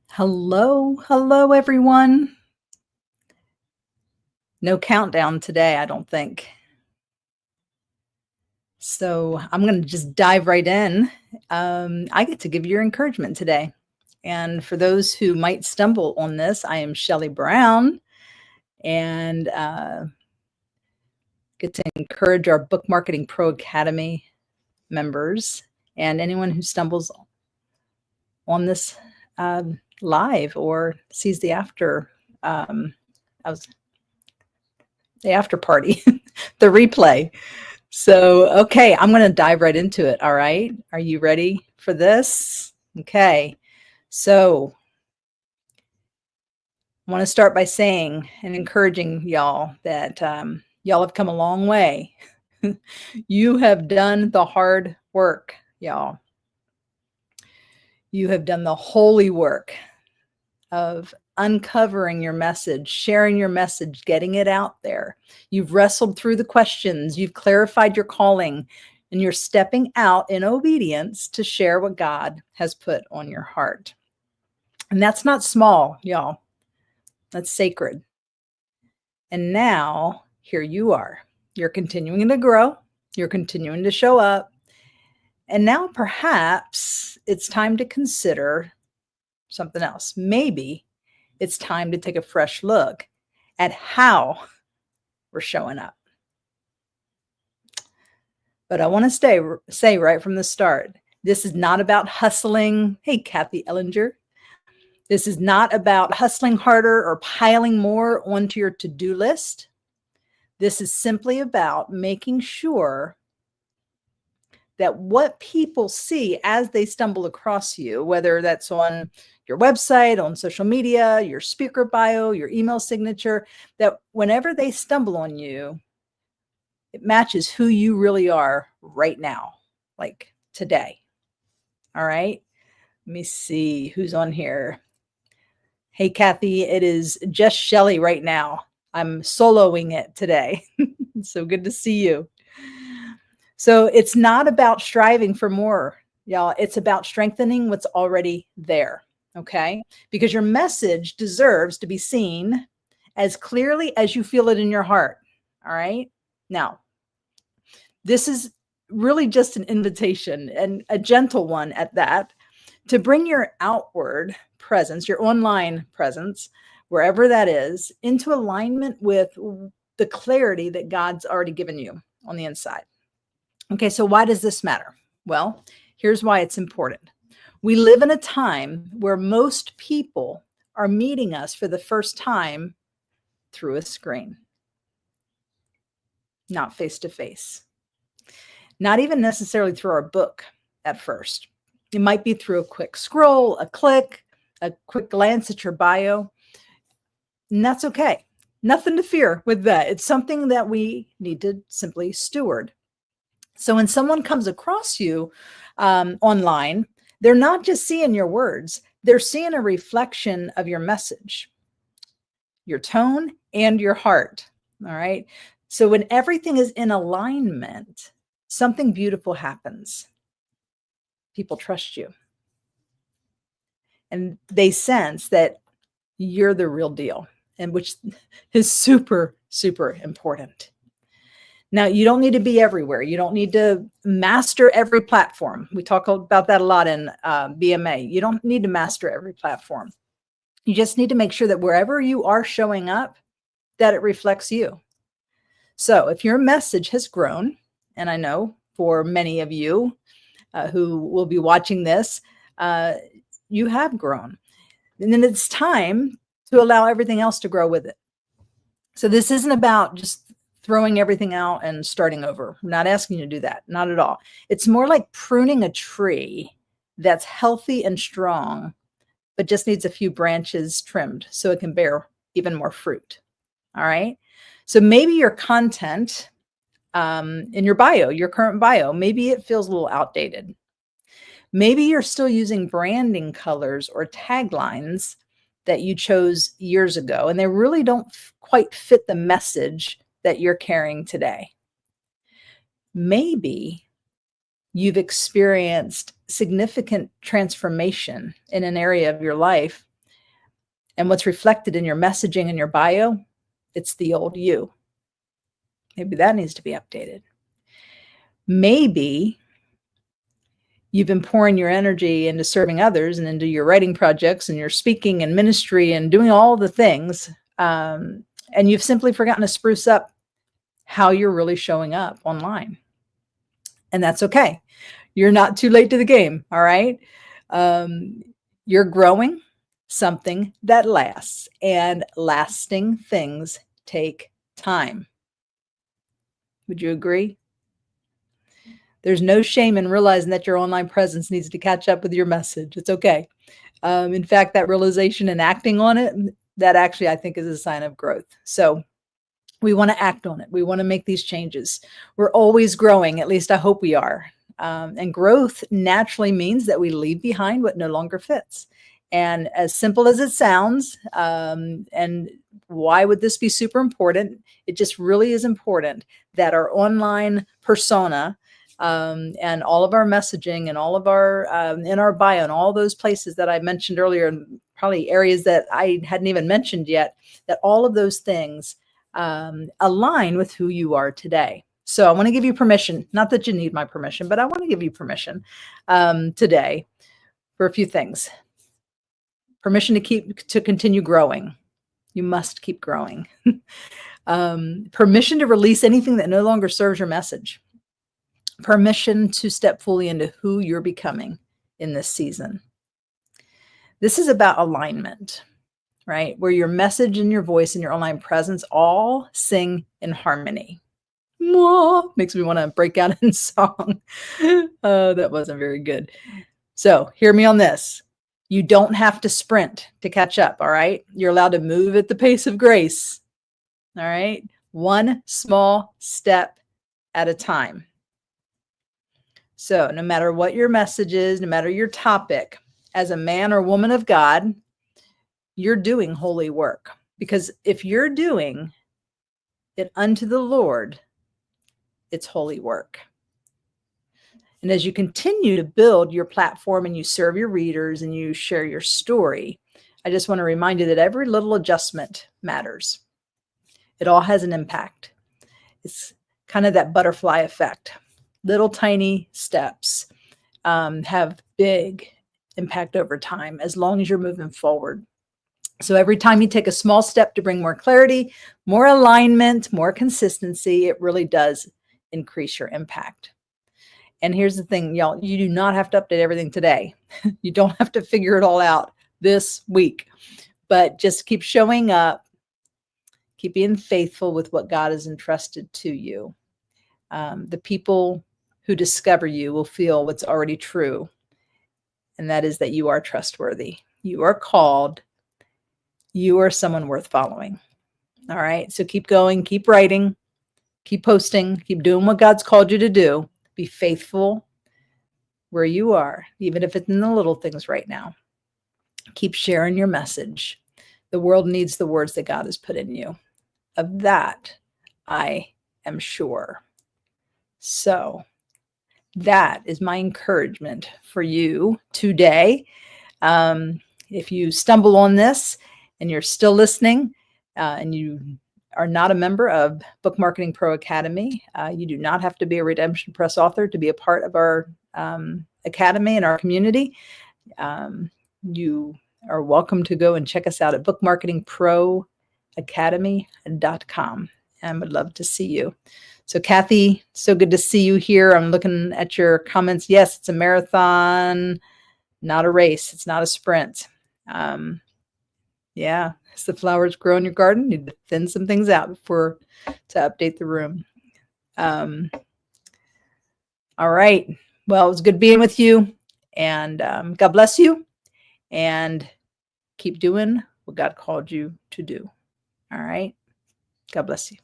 Hello, everyone. No countdown today, I don't think. So I'm going to just dive right in. I get to give you your encouragement today. And for those who might stumble on this, I am Shelly Brown and get to encourage our Book Marketing Pro Academy members and anyone who stumbles on this live or sees the after the after party, the replay. So, okay, I'm going to dive right into it. All right. Are you ready for this? Okay. So, I want to start by saying and encouraging y'all that y'all have come a long way. You have done the hard work, y'all. You have done the holy work of uncovering your message, sharing your message, getting it out there. You've wrestled through the questions, you've clarified your calling, and you're stepping out in obedience to share what God has put on your heart. And that's not small, y'all. That's sacred. And now, here you are. You're continuing to grow, you're continuing to show up. And now perhaps it's time to consider something else. Maybe it's time to take a fresh look at how we're showing up. But I want to say right from the start, this is not about hustling. Hey, Kathy Ellinger. This is not about hustling harder or piling more onto your to-do list. This is simply about making sure that what people see as they stumble across you, whether that's on your website, on social media, your speaker bio, your email signature, that whenever they stumble on you, it matches who you really are right now, like today. All right. Let me see who's on here. Hey, Kathy, it is just Shelly right now. I'm soloing it today. So good to see you. So it's not about striving for more, y'all. It's about strengthening what's already there, okay? Because your message deserves to be seen as clearly as you feel it in your heart, all right? Now, this is really just an invitation, and a gentle one at that, to bring your outward presence, your online presence, wherever that is, into alignment with the clarity that God's already given you on the inside. Okay, so why does this matter? Well, here's why it's important. We live in a time where most people are meeting us for the first time through a screen, not face to face, not even necessarily through our book at first. It might be through a quick scroll, a click, a quick glance at your bio, and that's okay. Nothing to fear with that. It's something that we need to simply steward. So when someone comes across you online, they're not just seeing your words, they're seeing a reflection of your message, your tone, and your heart. All right. So when everything is in alignment, something beautiful happens. People trust you. And they sense that you're the real deal, and which is super, super important. Now, you don't need to be everywhere. You don't need to master every platform. We talk about that a lot in BMA. You don't need to master every platform. You just need to make sure that wherever you are showing up, that it reflects you. So if your message has grown, and I know for many of you who will be watching this, you have grown. And then it's time to allow everything else to grow with it. So this isn't about just throwing everything out and starting over. I'm not asking you to do that. Not at all. It's more like pruning a tree that's healthy and strong, but just needs a few branches trimmed so it can bear even more fruit. All right. So maybe your content in your bio, your current bio, maybe it feels a little outdated. Maybe you're still using branding colors or taglines that you chose years ago, and they really don't quite fit the message that you're carrying today. Maybe you've experienced significant transformation in an area of your life, and what's reflected in your messaging and your bio, it's the old you. Maybe that needs to be updated. Maybe you've been pouring your energy into serving others and into your writing projects and your speaking and ministry and doing all the things. And you've simply forgotten to spruce up how you're really showing up online. And that's okay. You're not too late to the game. All right. You're growing something that lasts, and lasting things take time. Would you agree? There's no shame in realizing that your online presence needs to catch up with your message. It's okay. In fact, that realization and acting on it, that actually I think is a sign of growth. So we want to act on it. We want to make these changes. We're always growing. At least I hope we are. And growth naturally means that we leave behind what no longer fits. And as simple as it sounds, and why would this be super important? It just really is important that our online persona, and all of our messaging and all of our, in our bio and all those places that I mentioned earlier, and probably areas that I hadn't even mentioned yet, that all of those things align with who you are today. So I want to give you permission, not that you need my permission, but I want to give you permission today for a few things. Permission to continue growing. You must keep growing. Permission to release anything that no longer serves your message. Permission to step fully into who you're becoming in this season. This is about alignment, right? Where your message and your voice and your online presence all sing in harmony. Mwah! Makes me want to break out in song. That wasn't very good. So hear me on this. You don't have to sprint to catch up, all right? You're allowed to move at the pace of grace, all right? One small step at a time. So no matter what your message is, no matter your topic, as a man or woman of God, you're doing holy work. Because if you're doing it unto the Lord, it's holy work. And as you continue to build your platform and you serve your readers and you share your story, I just want to remind you that every little adjustment matters. It all has an impact. It's kind of that butterfly effect. Little tiny steps have big impact over time as long as you're moving forward. So every time you take a small step to bring more clarity, more alignment, more consistency, it really does increase your impact. And here's the thing, y'all, you do not have to update everything today. You don't have to figure it all out this week, but just keep showing up, keep being faithful with what God has entrusted to you. The people who discover you will feel what's already true, and that is that you are trustworthy. You are called. You are someone worth following. All right. So keep going, keep writing, keep posting, keep doing what God's called you to do. Be faithful where you are, even if it's in the little things right now. Keep sharing your message. The world needs the words that God has put in you. Of that, I am sure. So that is my encouragement for you today. If you stumble on this and you're still listening and you are not a member of Book Marketing Pro Academy, you do not have to be a Redemption Press author to be a part of our academy and our community. You are welcome to go and check us out at bookmarketingproacademy.com. And would love to see you. So Kathy, so good to see you here. I'm looking at your comments. Yes, it's a marathon, not a race. It's not a sprint. Yeah, as the flowers grow in your garden, you need to thin some things out to update the room. All right. Well, it was good being with you, and God bless you, and keep doing what God called you to do. All right. God bless you.